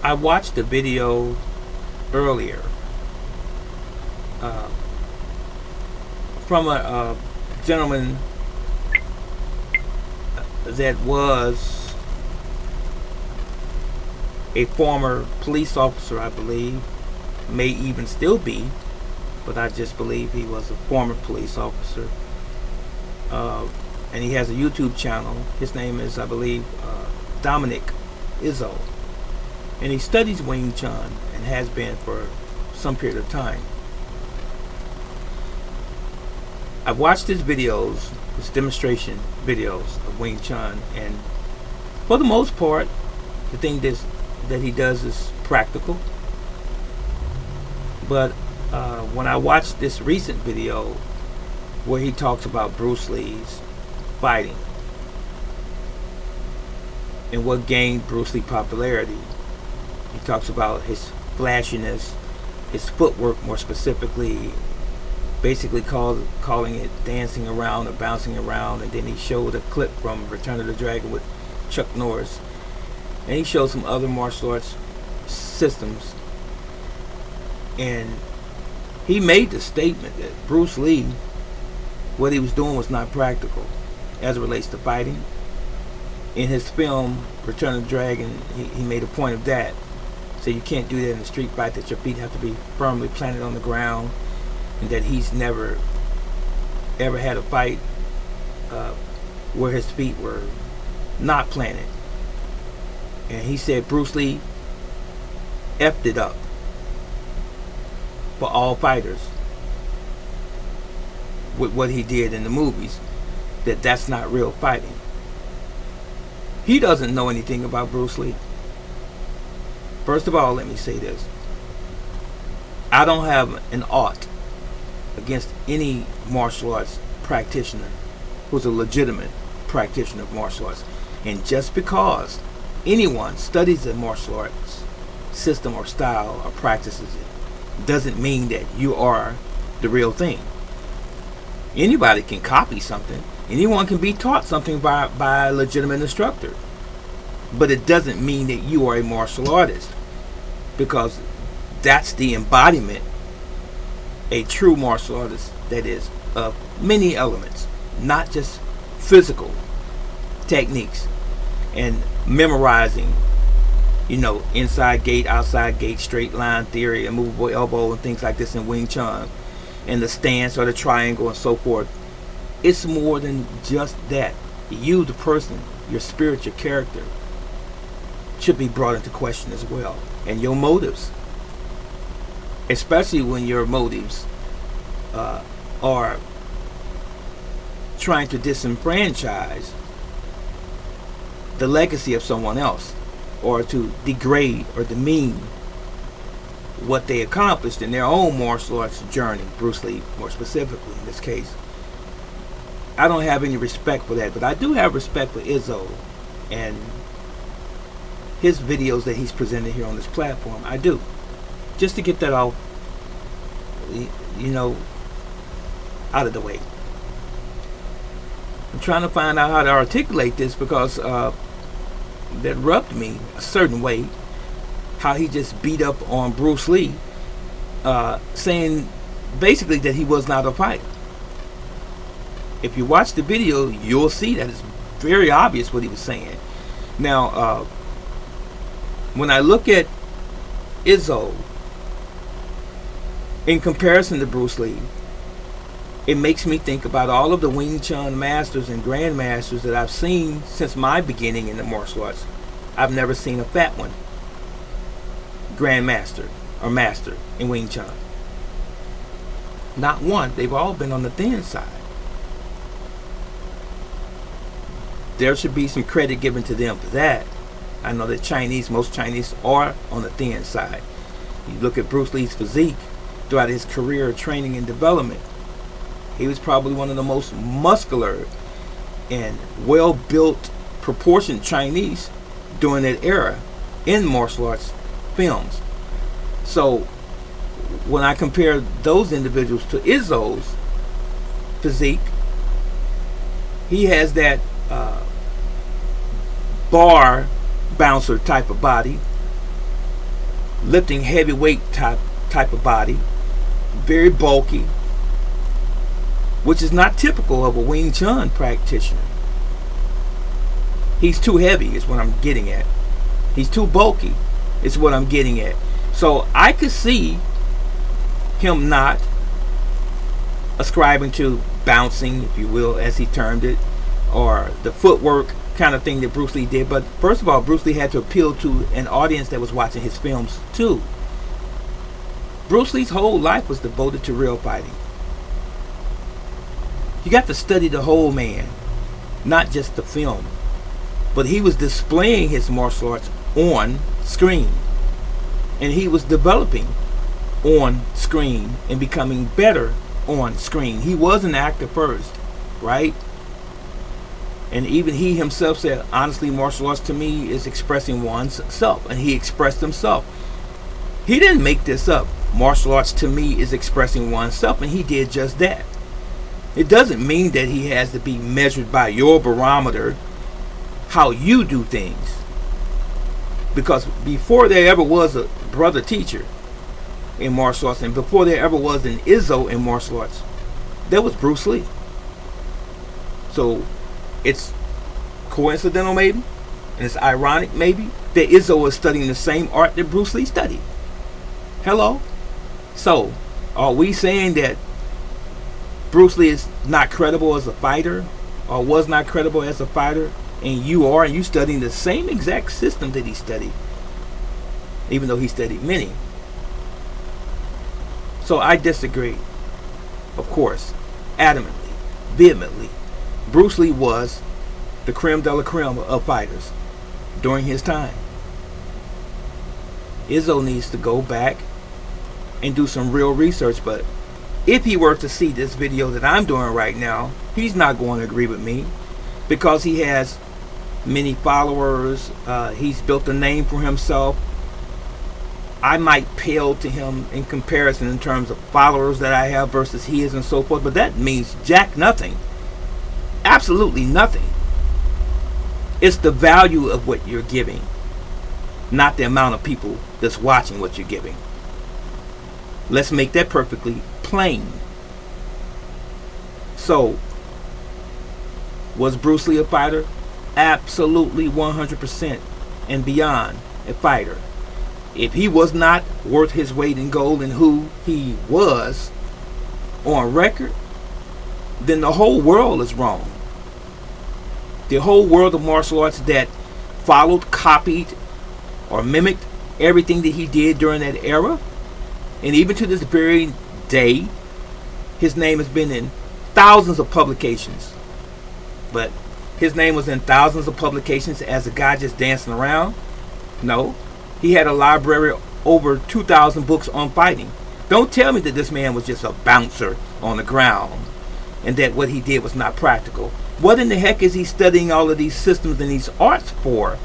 I watched a video earlier uh, from a gentleman that was a former police officer, I believe, may even still be, but I just believe he was a former police officer. And he has a YouTube channel. His name is, I believe, Dominic Izzo. And he studies Wing-Chun and has been for some period of time. I've watched his videos, his demonstration videos of Wing-Chun, and for the most part, the thing that he does is practical. But when I watched this recent video where he talks about Bruce Lee's fighting and what gained Bruce Lee popularity, he talks about his flashiness, his footwork more specifically, basically calling it dancing around or bouncing around. And then he showed a clip from Return of the Dragon with Chuck Norris, and he showed some other martial arts systems, and he made the statement that Bruce Lee, what he was doing was not practical as it relates to fighting. In his film Return of the Dragon, he made a point of that. So you can't do that in a street fight, that your feet have to be firmly planted on the ground, and that he's never ever had a fight where his feet were not planted. And he said Bruce Lee effed it up for all fighters with what he did in the movies, that's not real fighting. He doesn't know anything about Bruce Lee. First of all, let me say this. I don't have an ought against any martial arts practitioner who's a legitimate practitioner of martial arts. And just because anyone studies a martial arts system or style or practices it doesn't mean that you are the real thing. Anybody can copy something. Anyone can be taught something by a legitimate instructor. But it doesn't mean that you are a martial artist, because that's the embodiment, a true martial artist, that is, of many elements, not just physical techniques and memorizing, inside gate, outside gate, straight line theory, a movable elbow, and things like this in Wing Chun, and the stance or the triangle and so forth. It's more than just that. You, the person, your spirit, your character, should be brought into question as well, and your motives, especially when your motives are trying to disenfranchise the legacy of someone else, or to degrade or demean what they accomplished in their own martial arts journey, Bruce Lee more specifically in this case. I don't have any respect for that, but I do have respect for Izzo and his videos that he's presented here on this platform. I do. Just to get that off, out of the way. I'm trying to find out how to articulate this, because that rubbed me a certain way, how he just beat up on Bruce Lee, saying basically that he was not a fighter. If you watch the video, you'll see that it's very obvious what he was saying. Now, when I look at Izzo in comparison to Bruce Lee, it makes me think about all of the Wing Chun masters and grandmasters that I've seen since my beginning in the martial arts. I've never seen a fat one grandmaster or master in Wing Chun. Not one. They've all been on the thin side. There should be some credit given to them for that. I know that most Chinese are on the thin side. You look at Bruce Lee's physique throughout his career of training and development. He was probably one of the most muscular and well-built, proportioned Chinese during that era in martial arts films. So when I compare those individuals to Izzo's physique, he has that bar bouncer type of body. lifting heavyweight type of body, very bulky, which is not typical of a Wing-Chun practitioner. He's too heavy is what I'm getting at. He's too bulky is what I'm getting at. So I could see him not ascribing to bouncing, if you will, as he termed it, or the footwork kind of thing that Bruce Lee did. But first of all, Bruce Lee had to appeal to an audience that was watching his films too. Bruce Lee's whole life was devoted to real fighting. You got to study the whole man, not just the film. But he was displaying his martial arts on screen, and he was developing on screen and becoming better on screen. He was an actor first, right? And even he himself said, honestly, martial arts to me is expressing one's self. And he expressed himself. He didn't make this up. Martial arts to me is expressing oneself, and he did just that. It doesn't mean that he has to be measured by your barometer, how you do things. Because before there ever was a brother teacher in martial arts, and before there ever was an Izzo in martial arts, there was Bruce Lee. So it's coincidental maybe, and it's ironic maybe, that Izzo is studying the same art that Bruce Lee studied. Hello? So, are we saying that Bruce Lee is not credible as a fighter, or was not credible as a fighter, and you studying the same exact system that he studied, even though he studied many? So I disagree, of course, adamantly, vehemently. Bruce Lee was the creme de la creme of fighters during his time. Izzo needs to go back and do some real research, but if he were to see this video that I'm doing right now, he's not going to agree with me, because he has many followers. He's built a name for himself. I might pale to him in comparison in terms of followers that I have versus he is and so forth, but that means jack nothing. Absolutely nothing. It's the value of what you're giving, not the amount of people that's watching what you're giving. Let's make that perfectly plain. So, was Bruce Lee a fighter? Absolutely 100% and beyond a fighter. If he was not worth his weight in gold and who he was on record, then the whole world is wrong. The whole world of martial arts that followed, copied, or mimicked everything that he did during that era, and even to this very day, his name has been in thousands of publications. But his name was in thousands of publications as a guy just dancing around? No. He had a library over 2,000 books on fighting. Don't tell me that this man was just a bouncer on the ground and that what he did was not practical. What in the heck is he studying all of these systems and these arts for?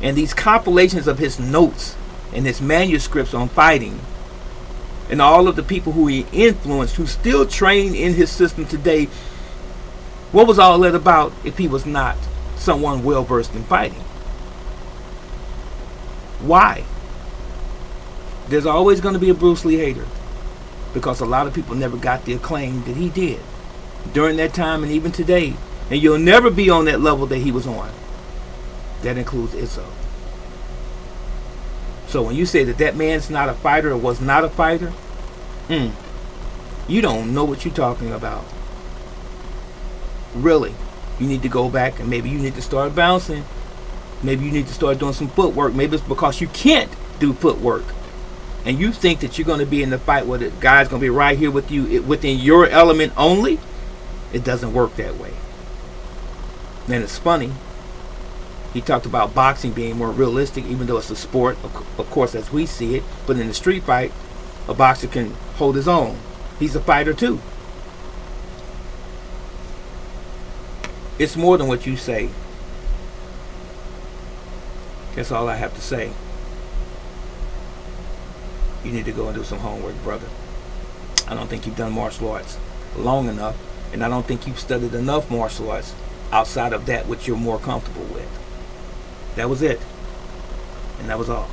And these compilations of his notes and his manuscripts on fighting, and all of the people who he influenced who still train in his system today, what was all that about if he was not someone well versed in fighting? Why? There's always going to be a Bruce Lee hater, because a lot of people never got the acclaim that he did during that time and even today. And you'll never be on that level that he was on. That includes Izzo. So when you say that that man's not a fighter or was not a fighter, you don't know what you're talking about. Really. You need to go back and maybe you need to start bouncing. Maybe you need to start doing some footwork. Maybe it's because you can't do footwork, and you think that you're going to be in the fight where the guy's going to be right here with you within your element only. It doesn't work that way. And it's funny. He talked about boxing being more realistic, even though it's a sport, of course, as we see it. But in the street fight, a boxer can hold his own. He's a fighter too. It's more than what you say. That's all I have to say. You need to go and do some homework, brother. I don't think you've done martial arts long enough, and I don't think you've studied enough martial arts outside of that which you're more comfortable with. That was it. And that was all.